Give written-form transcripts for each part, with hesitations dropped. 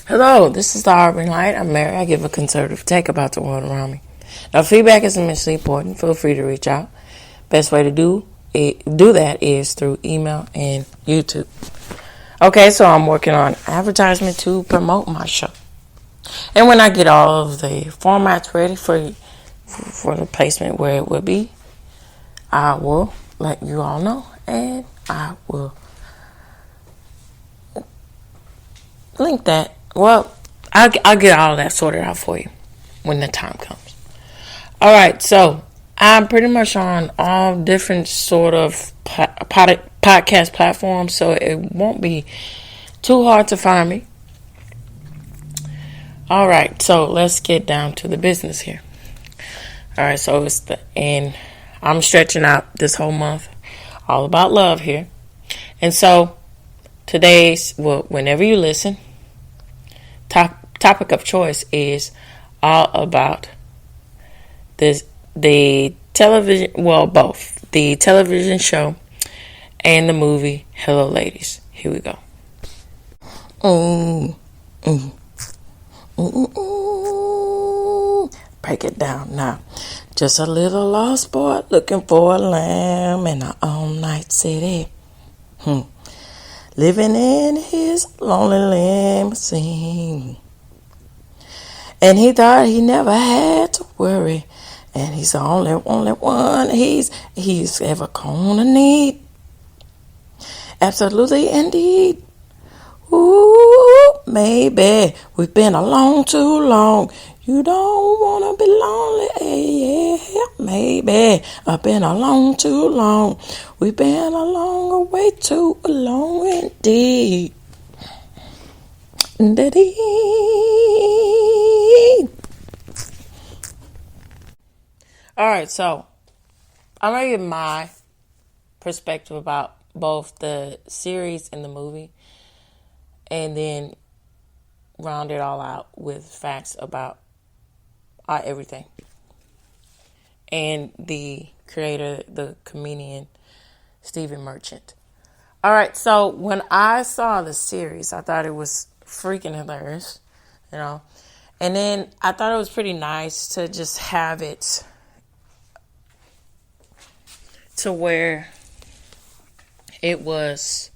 Hello, this is the Auburn Light. I'm Mary. I give a conservative take about the world around me. Now, feedback is immensely important. Feel free to reach out. Best way to do that is through email and YouTube. Okay, so I'm working on advertisement to promote my show. And when I get all of the formats ready for the placement where it will be, I will let you all know, and I will link that. Well, I'll get all of that sorted out for you when the time comes. All right, so I'm pretty much on all different sort of podcast platforms, so it won't be too hard to find me. All right, so let's get down to the business here. All right, so and I'm stretching out this whole month, all about love here, and so whenever you listen, topic of choice is all about the television, well, both the television show and the movie Hello Ladies. Here we go. Break it down now. Just a little lost boy looking for a lamb in an all-night city. Living in his lonely limousine. And he thought he never had to worry. And he's the only one he's ever gonna need. Absolutely indeed. Ooh, maybe we've been alone too long. You don't wanna be lonely, yeah. Maybe I've been alone too long. We've been along way too long indeed. Indeed. All right, so I'm gonna give my perspective about both the series and the movie, and then round it all out with facts about everything. And the creator, the comedian, Stephen Merchant. All right, so when I saw the series, I thought it was freaking hilarious, And then I thought it was pretty nice to just have it to where it was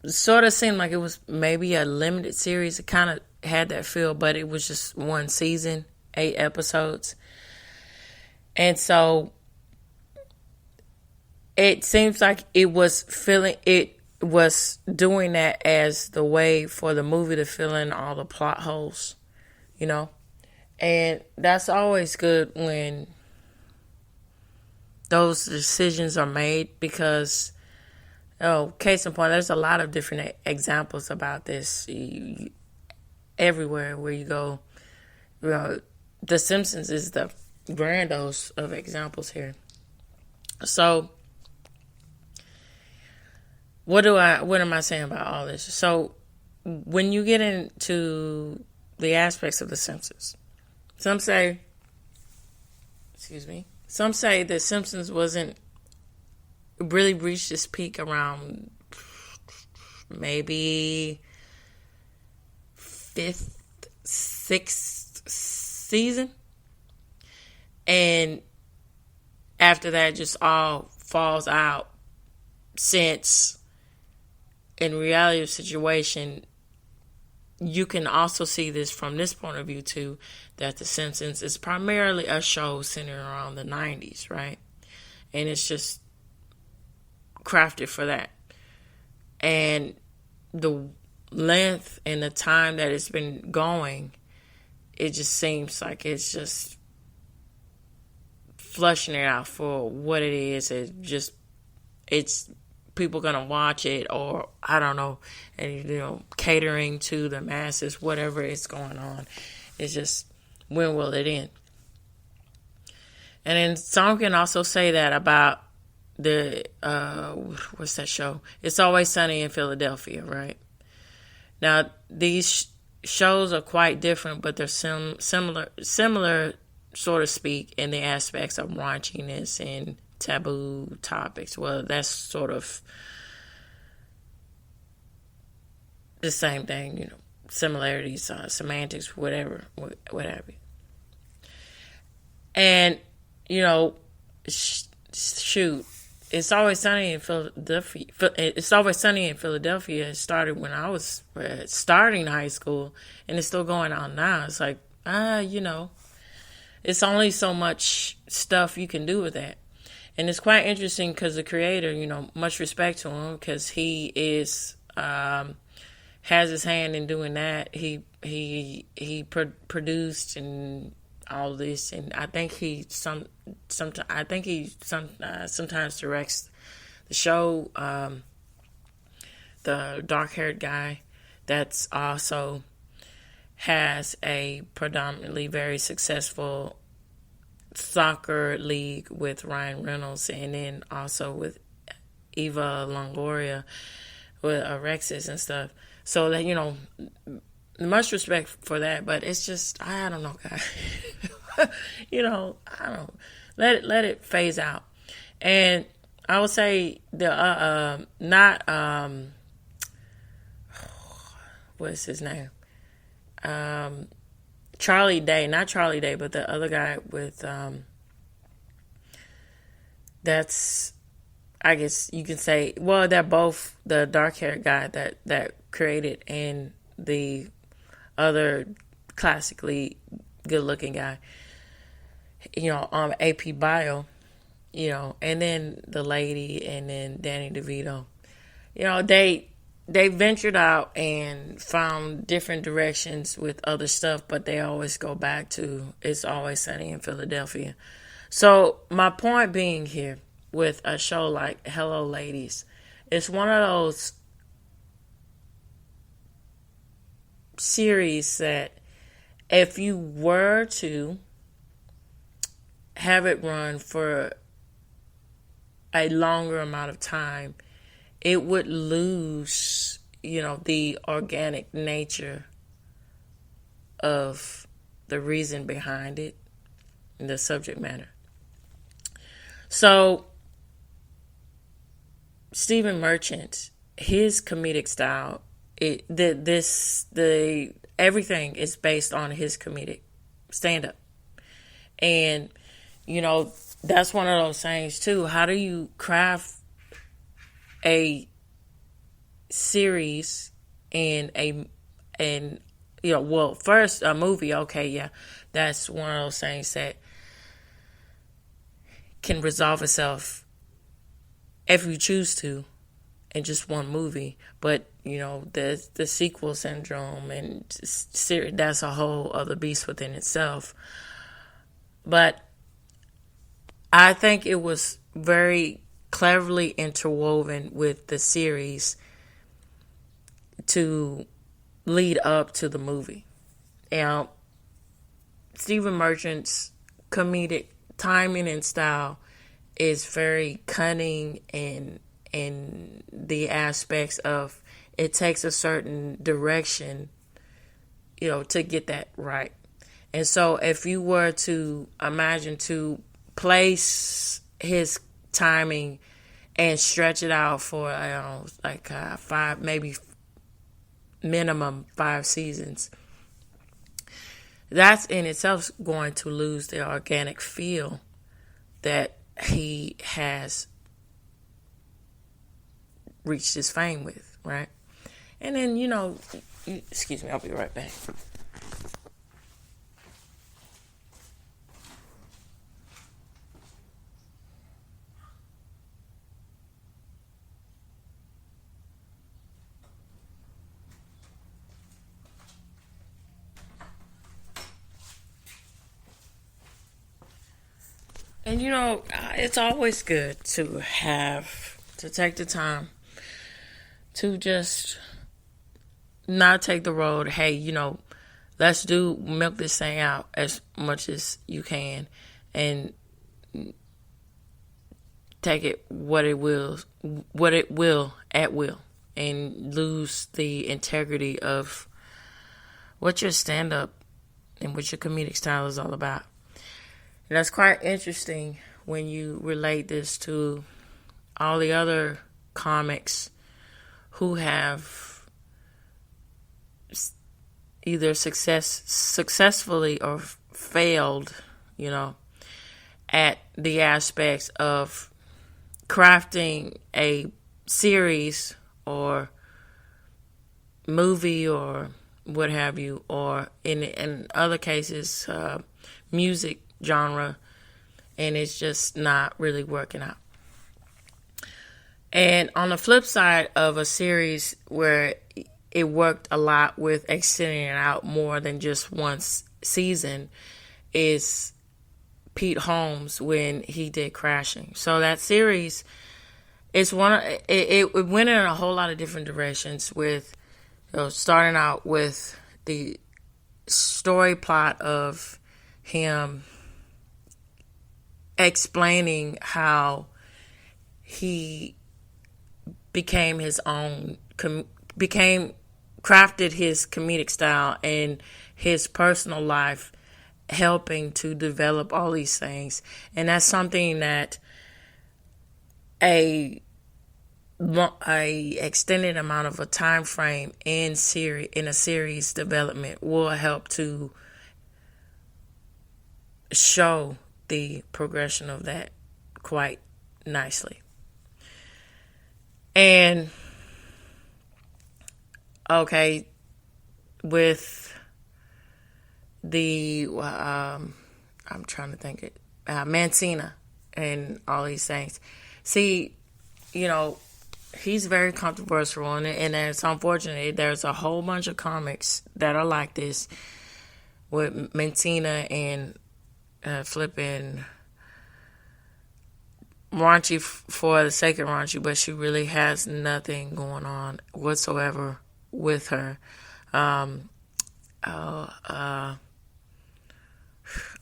sort of seemed like it was maybe a limited series. It kind of had that feel, but it was just one season, 8 episodes. And so it seems like it was doing that as the way for the movie to fill in all the plot holes, And that's always good when those decisions are made because, case in point, there's a lot of different examples about this everywhere where you go. The Simpsons is the grandos of examples here. So, what am I saying about all this? So, when you get into the aspects of The Simpsons, some say The Simpsons wasn't really reached its peak around maybe 5th, 6th season. And after that, just all falls out since in reality of situation, you can also see this from this point of view too, that The Simpsons is primarily a show centered around the 90s, right? And it's just crafted for that. And the length and the time that it's been going, it just seems like it's just flushing it out for what it is. It's people gonna watch it, or I don't know, and catering to the masses, whatever is going on. It's just, when will it end? And then some can also say that about the what's that show? It's Always Sunny in Philadelphia, right? Now these shows are quite different, but they're similar, so to speak, in the aspects of raunchiness and taboo topics. Well, that's sort of the same thing, similarities, semantics, whatever, whatever. And, you know, shoot, It's Always Sunny in Philadelphia. It's Always Sunny in Philadelphia. It started when I was starting high school, and it's still going on now. It's like, it's only so much stuff you can do with that. And it's quite interesting because the creator, much respect to him because he is has his hand in doing that. He produced and all this, and I think he sometimes directs the show. The dark-haired guy that's also has a predominantly very successful soccer league with Ryan Reynolds, and then also with Eva Longoria with Rexes and stuff. So that much respect for that, but it's just I don't know, guys. I don't let it phase out. And I would say the not what's his name? Charlie Day, not Charlie Day, but the other guy with that's I guess you can say, well, they're both the dark-haired guy that created and the other classically good-looking guy, AP Bio, and then the lady, and then Danny DeVito. They ventured out and found different directions with other stuff, but they always go back to It's Always Sunny in Philadelphia. So my point being here with a show like Hello Ladies, it's one of those series that if you were to have it run for a longer amount of time, it would lose, the organic nature of the reason behind it and the subject matter. So, Stephen Merchant, his comedic style, everything is based on his comedic stand-up. And, that's one of those things, too. How do you craft a series first a movie, okay, yeah, that's one of those things that can resolve itself if you choose to in just one movie. But the sequel syndrome and that's a whole other beast within itself. But I think it was very cleverly interwoven with the series to lead up to the movie. Now, Stephen Merchant's comedic timing and style is very cunning in the aspects of it takes a certain direction, to get that right. And so if you were to imagine to place his timing and stretch it out for, five, maybe minimum 5 seasons, that's in itself going to lose the organic feel that he has reached his fame with, right? And then, excuse me, I'll be right back. And it's always good to take the time to just not take the road, hey, let's milk this thing out as much as you can and take it what it will at will, and lose the integrity of what your stand-up and what your comedic style is all about. And that's quite interesting when you relate this to all the other comics who have either successfully or failed, at the aspects of crafting a series or movie or what have you, or in other cases, music genre, and it's just not really working out. And on the flip side of a series where it worked a lot with extending it out more than just one season is Pete Holmes when he did Crashing. So that series is it went in a whole lot of different directions with starting out with the story plot of him explaining how he became his own, crafted his comedic style and his personal life, helping to develop all these things. And that's something that a extended amount of a time frame in a series development will help to show the progression of that quite nicely. And okay, with the I'm trying to think it Mancina and all these things. See, he's very controversial in it, and it's unfortunate. There's a whole bunch of comics that are like this with Mancina and flipping raunchy for the sake of raunchy, but she really has nothing going on whatsoever with her. I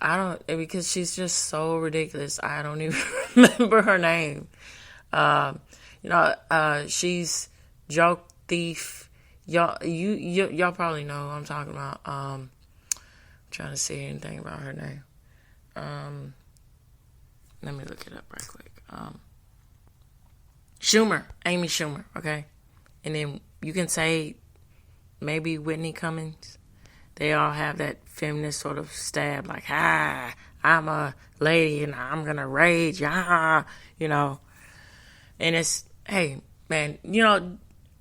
don't, because she's just so ridiculous. I don't even remember her name. She's Joke Thief. Y'all probably know who I'm talking about. I'm trying to see anything about her name. Let me look it up right quick. Amy Schumer, okay? And then you can say maybe Whitney Cummings. They all have that feminist sort of stab, like, I'm a lady and I'm gonna rage, And it's, hey, man,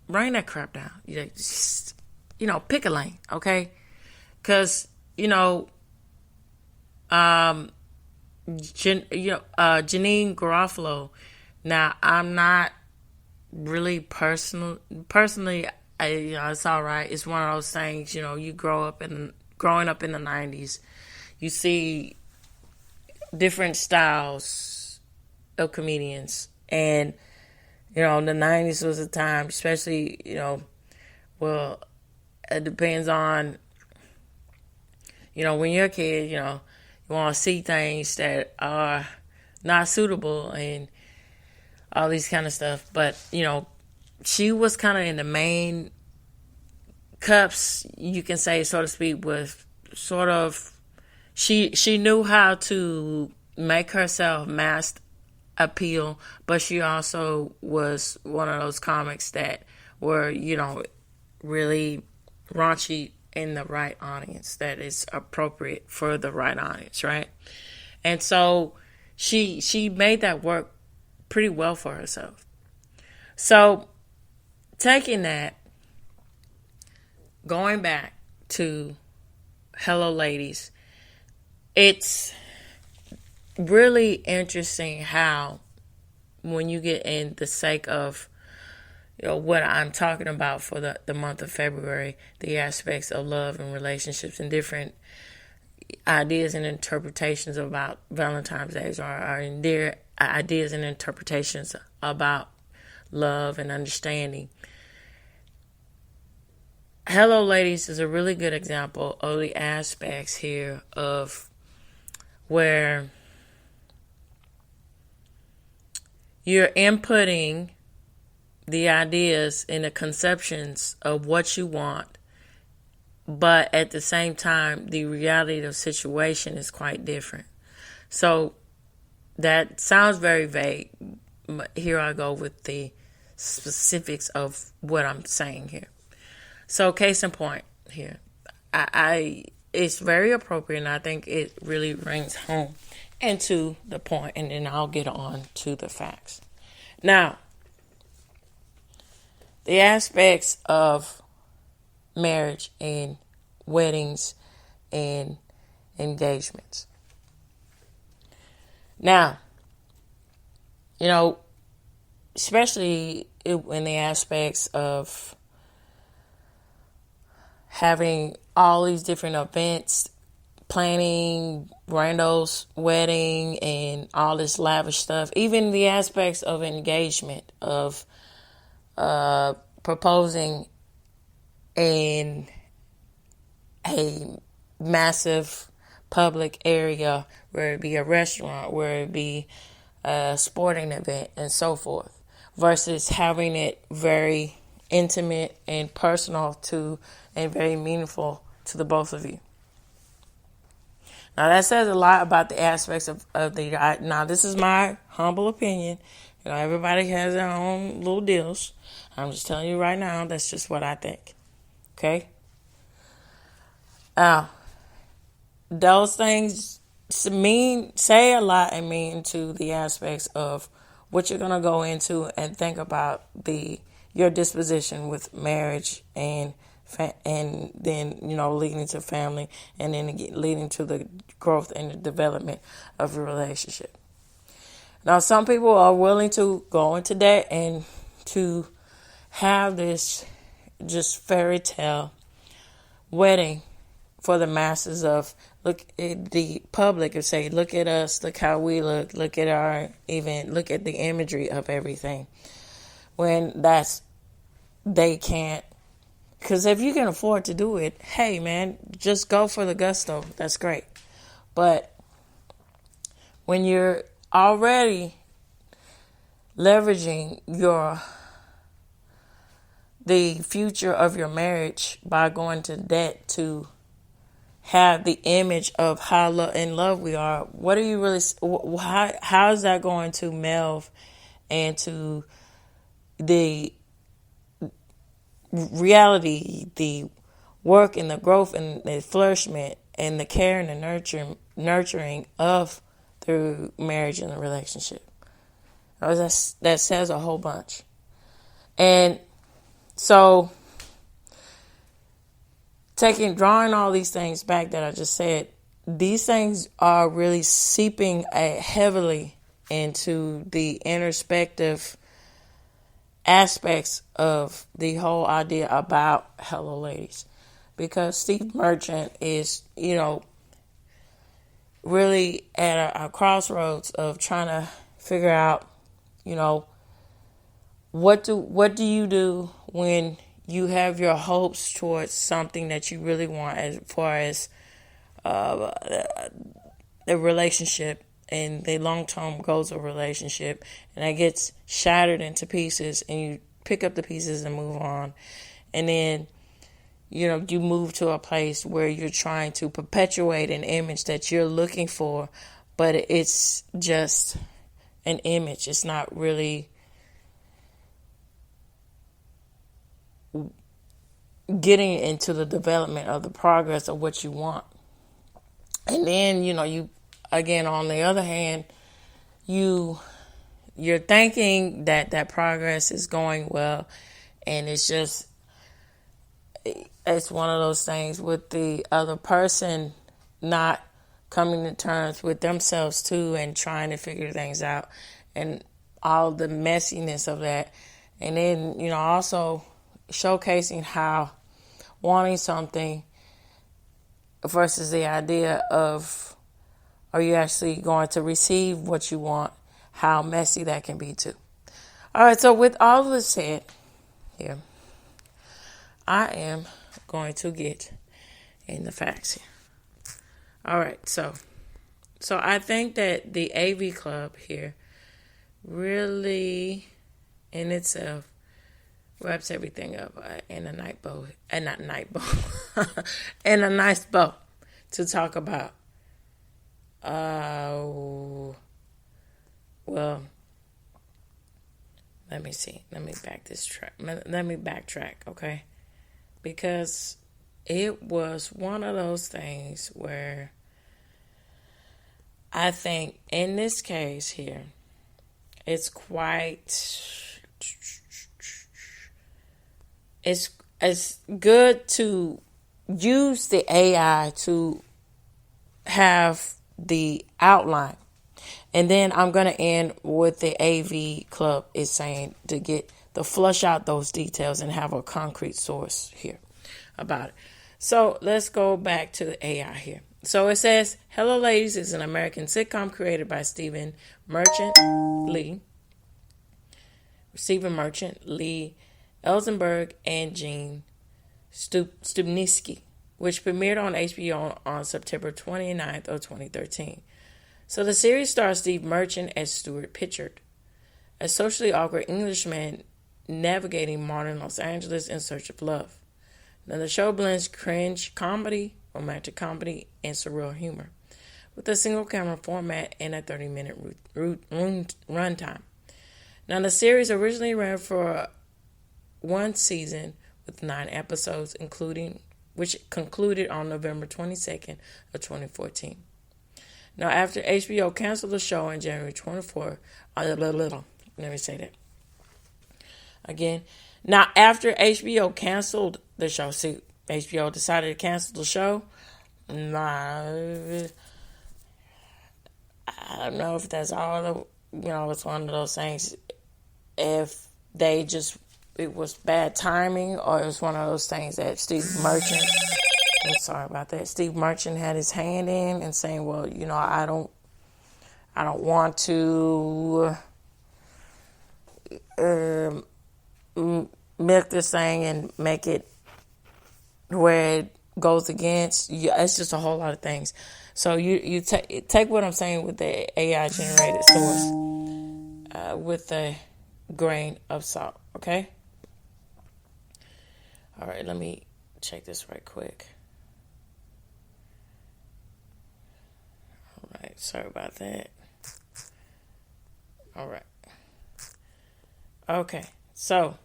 bring that crap down. Just, pick a lane, okay? Because, Janine Garofalo. Now, I'm not really personally. It's all right. It's one of those things. You growing up in the 90s, you see different styles of comedians, and the 90s was a time, especially well, it depends on when you're a kid. You want to see things that are not suitable and all these kind of stuff. But, she was kind of in the main cups, you can say, so to speak, with sort of, she knew how to make herself mass appeal, but she also was one of those comics that were, really raunchy in the right audience, that is appropriate for the right audience, right? And so she made that work pretty well for herself. So taking that, going back to Hello Ladies, it's really interesting how when you get in the sake of what I'm talking about for the month of February, the aspects of love and relationships and different ideas and interpretations about Valentine's Day, or their ideas and interpretations about love and understanding. Hello Ladies is a really good example of the aspects here of where you're inputting the ideas and the conceptions of what you want, but at the same time, the reality of the situation is quite different. So that sounds very vague, but here I go with the specifics of what I'm saying here. So case in point, here. I it's very appropriate, and I think it really rings home and to the point, and then I'll get on to the facts. Now, the aspects of marriage and weddings and engagements. Now, especially in the aspects of having all these different events, planning Rando's wedding and all this lavish stuff, even the aspects of engagement, of proposing in a massive public area, where it be a restaurant, where it be a sporting event, and so forth, versus having it very intimate and personal and very meaningful to the both of you. Now that says a lot about the aspects of now this is my humble opinion. Everybody has their own little deals. I'm just telling you right now, that's just what I think. Okay? Those things say a lot and mean to the aspects of what you're going to go into and think about your disposition with marriage and then leading to family, and then leading to the growth and the development of your relationship. Now, some people are willing to go into debt and to have this just fairy tale wedding for the masses of the public, and say, look at us, look how we look at our event, look at the imagery of everything. When they can't. Because if you can afford to do it, hey, man, just go for the gusto. That's great. But when you're already leveraging the future of your marriage by going to debt to have the image of how in love we are, what are you really? How is that going to meld into the reality, the work and the growth and the flourishment and the care and the nurturing of the marriage and the relationship? That says a whole bunch. And so drawing all these things back that I just said, these things are really seeping heavily into the introspective aspects of the whole idea about Hello Ladies. Because Steve Merchant is, really at a crossroads of trying to figure out, what do you do when you have your hopes towards something that you really want, as far as the relationship and the long-term goals of relationship, and that gets shattered into pieces, and you pick up the pieces and move on. And then, you move to a place where you're trying to perpetuate an image that you're looking for, but it's just an image. It's not really getting into the development of the progress of what you want. And then, you, again, on the other hand, you're thinking that progress is going well, and it's one of those things with the other person not coming to terms with themselves too, and trying to figure things out, and all the messiness of that. And then, also showcasing how wanting something versus the idea of, are you actually going to receive what you want, how messy that can be too. All right, so with all of this said here, I am going to get in the facts here. All right, so I think that the AV Club here really in itself wraps everything up in a nice bow, in a nice bow to talk about. Well, let me see. Let me backtrack, okay? Because it was one of those things where I think in this case here, it's it's good to use the AI to have the outline. And then I'm going to end with the AV Club is saying to flush out those details and have a concrete source here about it. So let's go back to the AI here. So it says, Hello Ladies is an American sitcom created by Stephen Merchant Lee, Elzenberg, and Gene Stupnitsky, which premiered on HBO on September 29th of 2013. So the series stars Steve Merchant as Stuart Pitchard, a socially awkward Englishman navigating modern Los Angeles in search of love. Now the show blends cringe comedy, romantic comedy, and surreal humor with a single camera format and a 30-minute runtime. Now the series originally ran for one season with 9 episodes, which concluded on November 22nd of 2014. Now, after HBO canceled the show on January 24th, let me say that again. Now, after HBO canceled the show, see, HBO decided to cancel the show. I don't know if that's all. It's one of those things. If it was bad timing, or it was one of those things that Steve Merchant. I'm sorry about that. Steve Merchant had his hand in and saying, "Well, I don't want to milk this thing and make it where it goes against." It's just a whole lot of things. So you take what I'm saying with the AI generated source with a grain of salt. Okay. All right. Let me check this right quick. All right. Sorry about that. All right. Okay. So.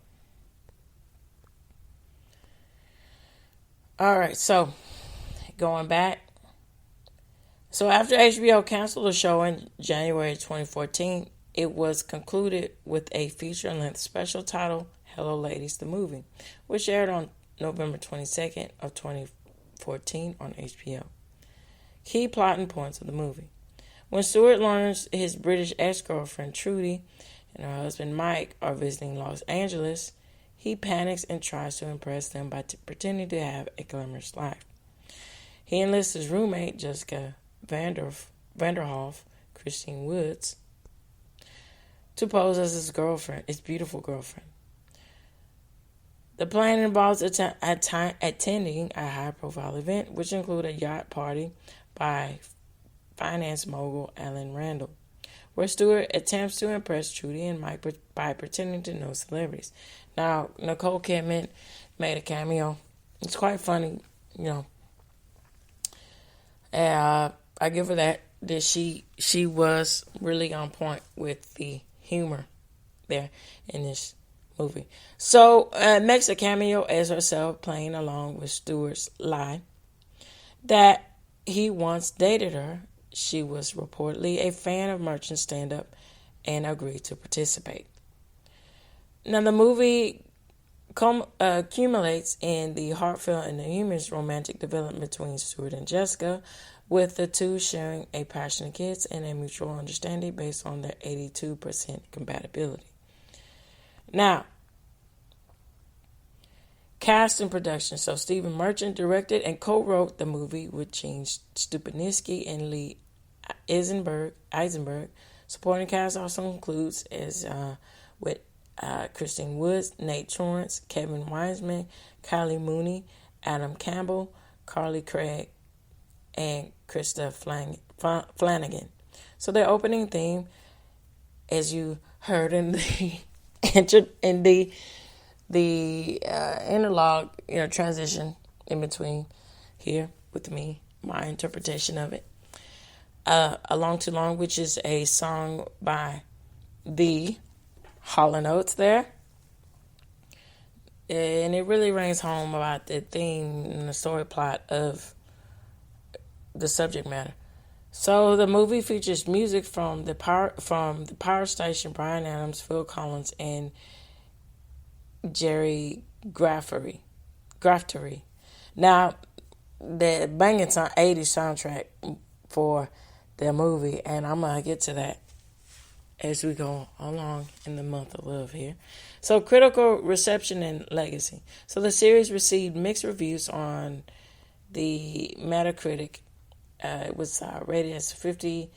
All right. So, going back. So, after HBO canceled the show in January 2014, it was concluded with a feature-length special titled Hello Ladies, the Movie, which aired on November 22nd of 2014 on HBO. Key plot and points of the movie. When Stuart learns his British ex-girlfriend Trudy and her husband Mike are visiting Los Angeles, he panics and tries to impress them by pretending to have a glamorous life. He enlists his roommate, Jessica Vanderhoff, Christine Woods, to pose as his beautiful girlfriend. The plan involves attending a high-profile event, which includes a yacht party by finance mogul Alan Randall, where Stewart attempts to impress Trudy and Mike by pretending to know celebrities. Now, Nicole Kidman made a cameo. It's quite funny, I give her that she was really on point with the humor there in this movie. So, makes a cameo as herself, playing along with Stewart's lie that he once dated her. She was reportedly a fan of Merchant's stand-up and agreed to participate. Now, the movie accumulates in the heartfelt and the humorous romantic development between Stewart and Jessica, with the two sharing a passion of kids and a mutual understanding based on their 82% compatibility. Now, cast and production. So Stephen Merchant directed and co-wrote the movie with Gene Stupnitsky and Lee Eisenberg. Supporting cast also includes with Christine Woods, Nate Torrance, Kevin Wiseman, Kylie Mooney, Adam Campbell, Carly Craig, and Krista Flanagan. So their opening theme, as you heard in the interlog, transition in between here with me, my interpretation of it. Along Too Long, which is a song by the Hall & Oates there. and it really rings home about the theme and the story plot of the subject matter. So the movie features music from the Power Station, Bryan Adams, Phil Collins, and Jerry Graftery. Now, the banging 80s soundtrack for the movie, and I'm gonna get to that as we go along in the month of love here. So, critical reception and legacy. So, the series received mixed reviews on the Metacritic. It was rated as 58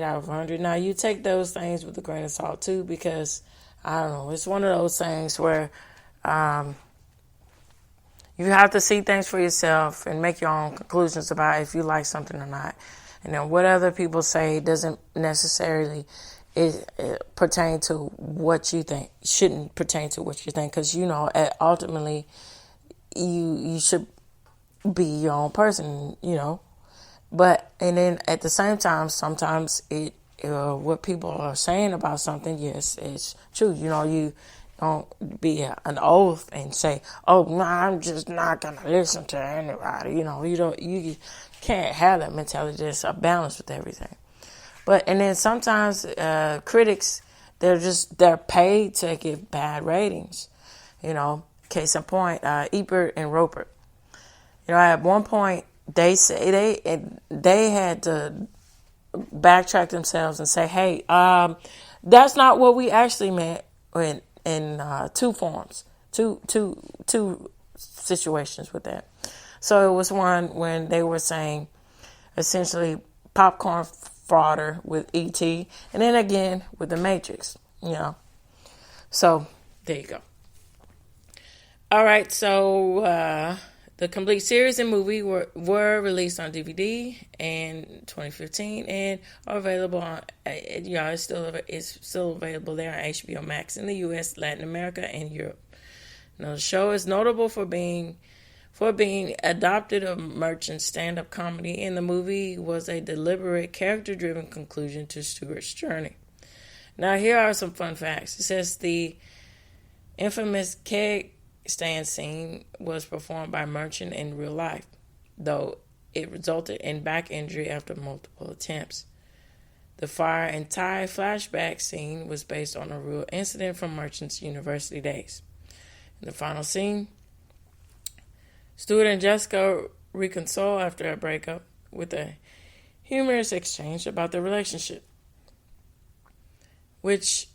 out of 100. Now, you take those things with a grain of salt, too, because, I don't know, it's one of those things where you have to see things for yourself and make your own conclusions about if you like something or not. And then what other people say doesn't necessarily pertain to what you think. Shouldn't pertain to what you think, because ultimately you should be your own person. But and then at the same time, sometimes what people are saying about something, yes, it's true. You don't be an oath and say, "Oh, no, I'm just not gonna listen to anybody." You can't have that mentality. There's a balance with everything. And then sometimes critics, they're paid to give bad ratings. Case in point, Ebert and Roper. At one point they say they had to backtrack themselves and say, "Hey, that's not what we actually meant." In two forms, two situations with that. So it was one when they were saying essentially popcorn fodder with E.T. and then again with the Matrix. So there you go. All right, so the complete series and movie were released on DVD in 2015 and are available on. It's still available there on HBO Max in the U.S., Latin America, and Europe. Now, the show is notable for being adopted a merchant stand-up comedy, and the movie was a deliberate, character-driven conclusion to Stewart's journey. Now, here are some fun facts. It says the infamous keg stand scene was performed by Merchant in real life, though it resulted in back injury after multiple attempts. The fire and tie flashback scene was based on a real incident from Merchant's university days. In the final scene, Stewart and Jessica reconcile after a breakup with a humorous exchange about their relationship, which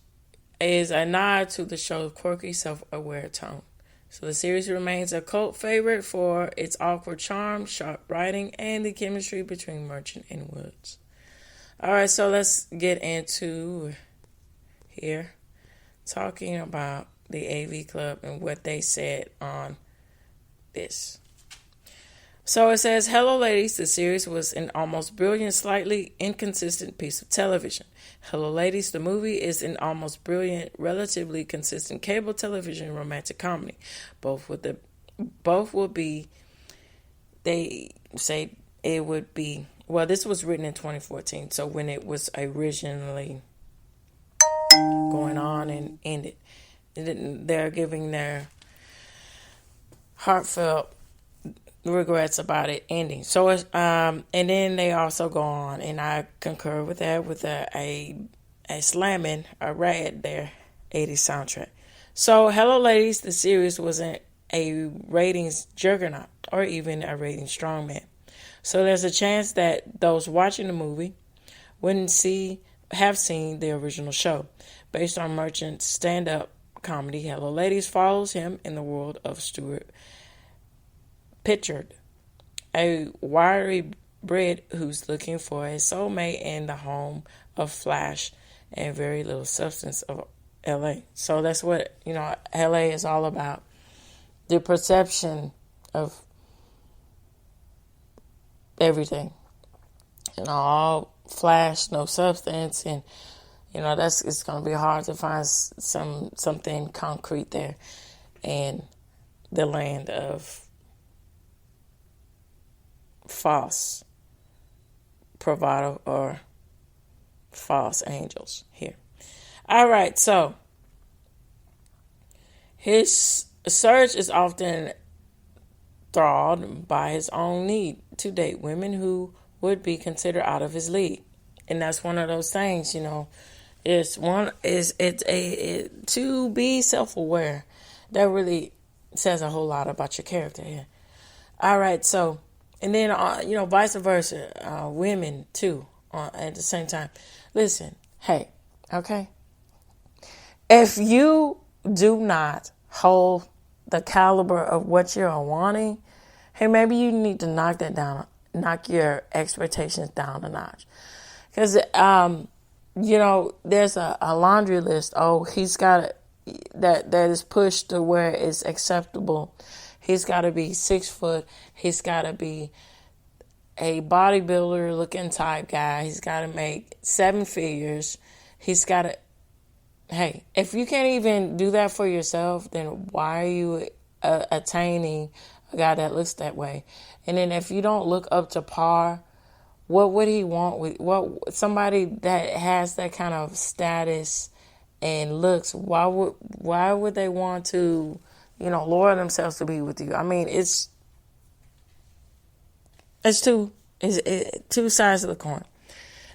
is a nod to the show's quirky, self-aware tone. So the series remains a cult favorite for its awkward charm, sharp writing, and the chemistry between Merchant and Woods. All right, so let's get into here talking about the AV Club and what they said on this. So it says, "Hello, ladies. The series was an almost brilliant, slightly inconsistent piece of television. Hello, ladies. The movie is an almost brilliant, relatively consistent cable television romantic comedy. Both will be. They say it would be. Well, this was written in 2014, so when it was originally going on and ended, they're giving their heartfelt regrets about it ending. So and then they also go on, and I concur with that, with a slamming a rad there 80s soundtrack. So Hello Ladies, the series wasn't a ratings juggernaut or even a ratings strongman. So there's a chance that those watching the movie wouldn't have seen the original show. Based on Merchant's stand-up comedy, Hello Ladies follows him in the world of Stewart Pritchard, a wiry Brit who's looking for a soulmate in the home of flash and very little substance of LA. So that's what, LA is all about. The perception of everything. All flash, no substance, and it's going to be hard to find something concrete there in the land of false bravado or false angels here. All right, so His search is often thralled by his own need to date women who would be considered out of his league. And that's one of those things, to be self-aware. That really says a whole lot about your character here. All right, so, and then, vice versa, women too, at the same time. Listen, hey, okay? If you do not hold the caliber of what you're wanting, hey, maybe you need to knock your expectations down a notch. Because, there's a laundry list. Oh, he's got that is pushed to where it's acceptable. He's got to be 6 foot. He's got to be a bodybuilder looking type guy. He's got to make 7 figures. He's got to, hey, if you can't even do that for yourself, then why are you attaining a guy that looks that way? And then if you don't look up to par, what would he want with somebody that has that kind of status and looks? Why would they want to, lower themselves to be with you? I mean, it's two sides of the coin.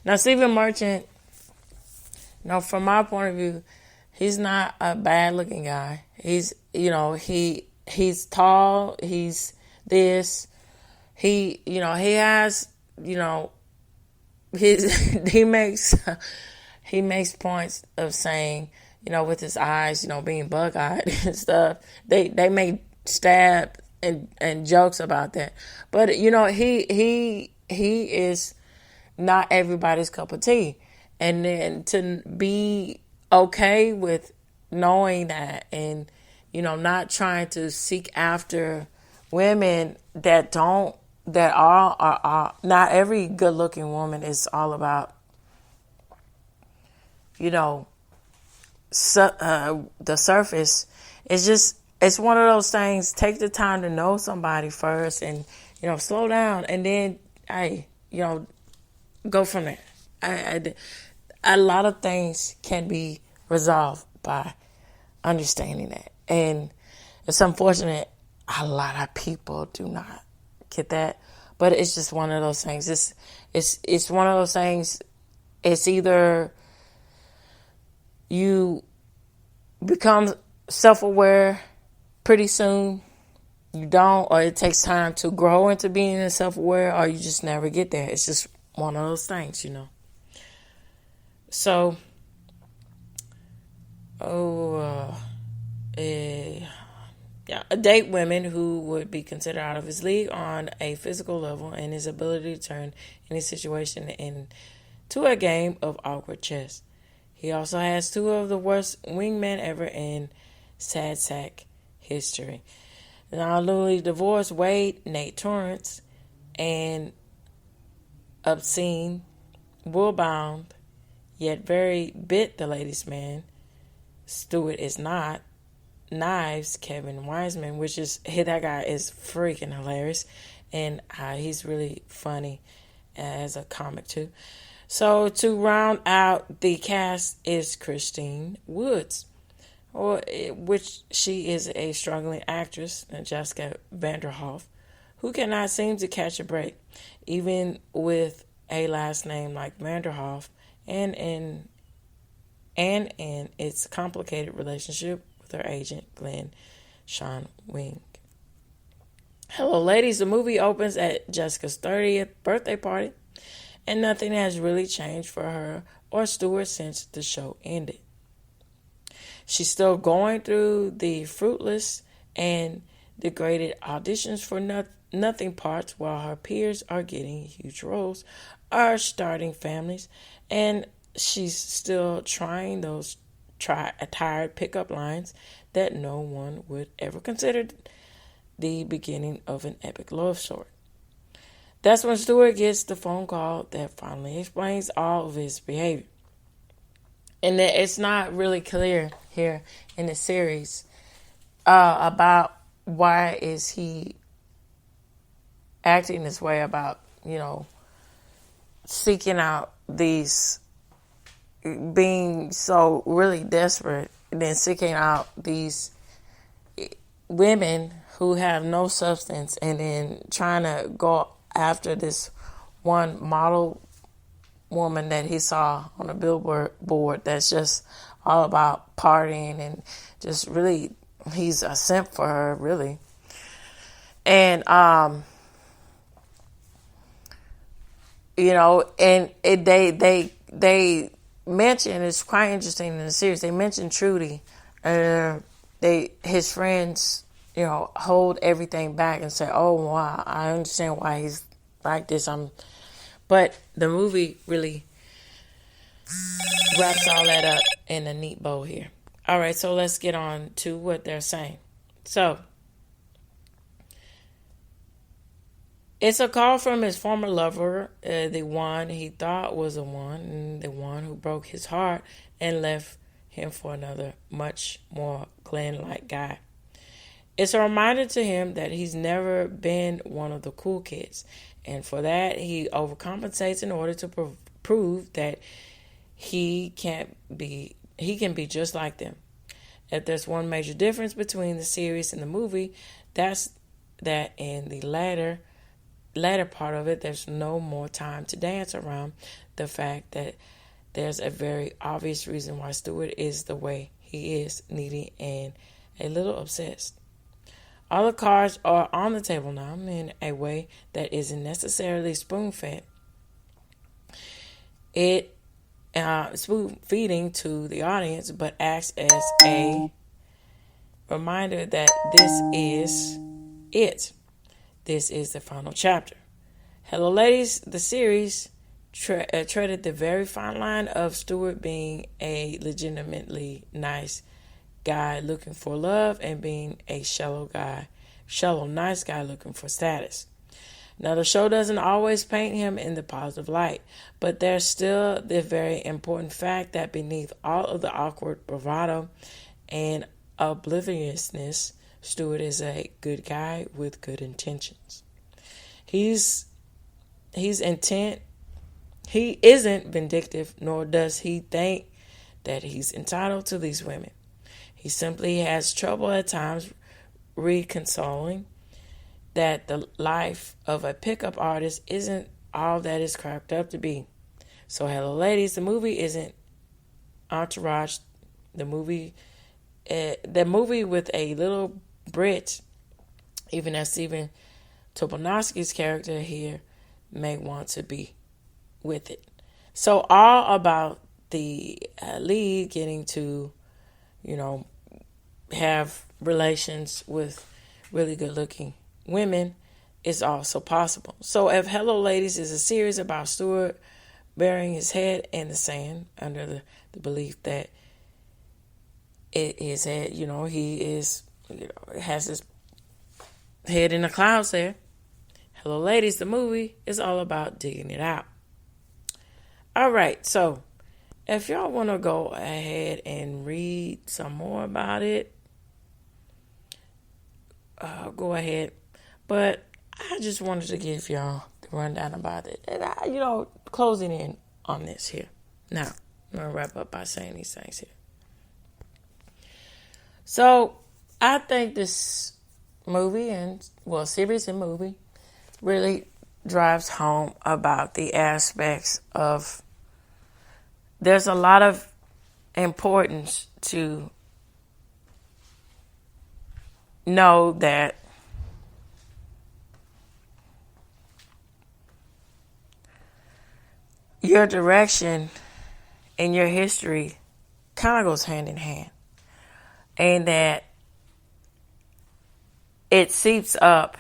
Now, Stephen Merchant, from my point of view, he's not a bad looking guy. He's he's tall. He's this. He has. He makes points of saying, with his eyes, being bug-eyed and stuff. They make stab and jokes about that. But he is not everybody's cup of tea. And then to be okay with knowing that and not trying to seek after women that are not every good looking woman is all about the surface. It's one of those things. Take the time to know somebody first and slow down, and then go from there. A lot of things can be resolved by understanding that, and it's unfortunate a lot of people do not get that, but it's just one of those things. It's one of those things. It's either you become self-aware pretty soon, you don't, or it takes time to grow into being self-aware, or you just never get there. It's just one of those things, So, date women who would be considered out of his league on a physical level and his ability to turn any situation into a game of awkward chess. He also has 2 of the worst wingmen ever in sad sack history. Now, newly divorced Wade Nate Torrance and obscene, bull-bound, yet very bit the ladies' man, Stewart is not, Knives Kevin Wiseman, that guy is freaking hilarious, and he's really funny as a comic too. So to round out the cast is Christine Woods, which she is a struggling actress, and Jessica Vanderhoff, who cannot seem to catch a break, even with a last name like Vanderhoff, and in its complicated relationship with her agent, Glenn Sean Wing. Hello, ladies. The movie opens at Jessica's 30th birthday party, and nothing has really changed for her or Stewart since the show ended. She's still going through the fruitless and degraded auditions for nothing parts, while her peers are getting huge roles, are starting families, and she's still trying those tired pickup lines that no one would ever consider the beginning of an epic love story. That's when Stewart gets the phone call that finally explains all of his behavior. And it's not really clear here in the series about why is he acting this way about, seeking out these, being so really desperate, and then seeking out these women who have no substance and then trying to go after this one model woman that he saw on a billboard board that's just all about partying and just really he's a simp for her really. And and they mention, it's quite interesting in the series, they mention Trudy. His friends, hold everything back and say, "Oh wow, I understand why he's like this." But the movie really wraps all that up in a neat bow here. All right, so let's get on to what they're saying. So it's a call from his former lover, the one he thought was the one who broke his heart and left him for another, much more Glenn-like guy. It's a reminder to him that he's never been one of the cool kids, and for that he overcompensates in order to prove that he can be just like them. If there's one major difference between the series and the movie, that's that in the latter part of it, there's no more time to dance around the fact that there's a very obvious reason why Stewart is the way he is, needy and a little obsessed. All the cards are on the table now in a way that isn't necessarily spoon-fed. It spoon-feeding to the audience, but acts as a reminder that this is it. This is the final chapter. Hello, Ladies, the series treaded the very fine line of Stewart being a legitimately nice guy looking for love and being a shallow nice guy looking for status. Now, the show doesn't always paint him in the positive light, but there's still the very important fact that beneath all of the awkward bravado and obliviousness, Stewart is a good guy with good intentions. He's intent. He isn't vindictive, nor does he think that he's entitled to these women. He simply has trouble at times reconciling that the life of a pickup artist isn't all that it's cracked up to be. So, Hello, Ladies, the movie isn't Entourage. The movie with a little Brit, even as Stephen Tobolowsky's character here may want to be with it. So all about the lead getting to, have relations with really good looking women is also possible. So if Hello Ladies is a series about Stewart burying his head in the sand under the belief that his head, he is, has his head in the clouds there. Hello Ladies, the movie is all about digging it out. All right, so if y'all want to go ahead and read some more about it, go ahead. But I just wanted to give y'all the rundown about it. And closing in on this here. Now, I'm going to wrap up by saying these things here. So, I think this movie series and movie really drives home about the aspects of there's a lot of importance to know that your direction and your history kind of goes hand in hand. And that it seeps up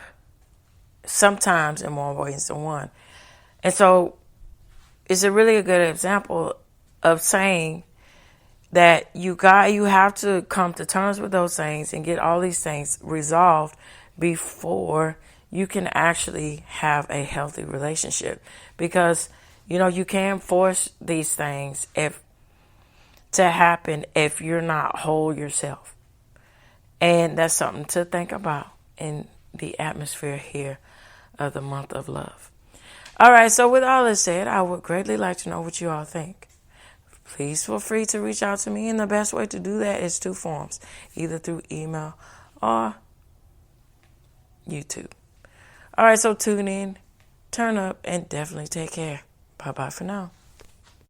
sometimes in more ways than one. And so it's a really good example of saying that you have to come to terms with those things and get all these things resolved before you can actually have a healthy relationship. Because, you can't force these things to happen if you're not whole yourself. And that's something to think about in the atmosphere here of the month of love. All right, so with all this said, I would greatly like to know what you all think. Please feel free to reach out to me, and the best way to do that is two forms, either through email or YouTube. All right, so tune in, turn up, and definitely take care. Bye-bye for now.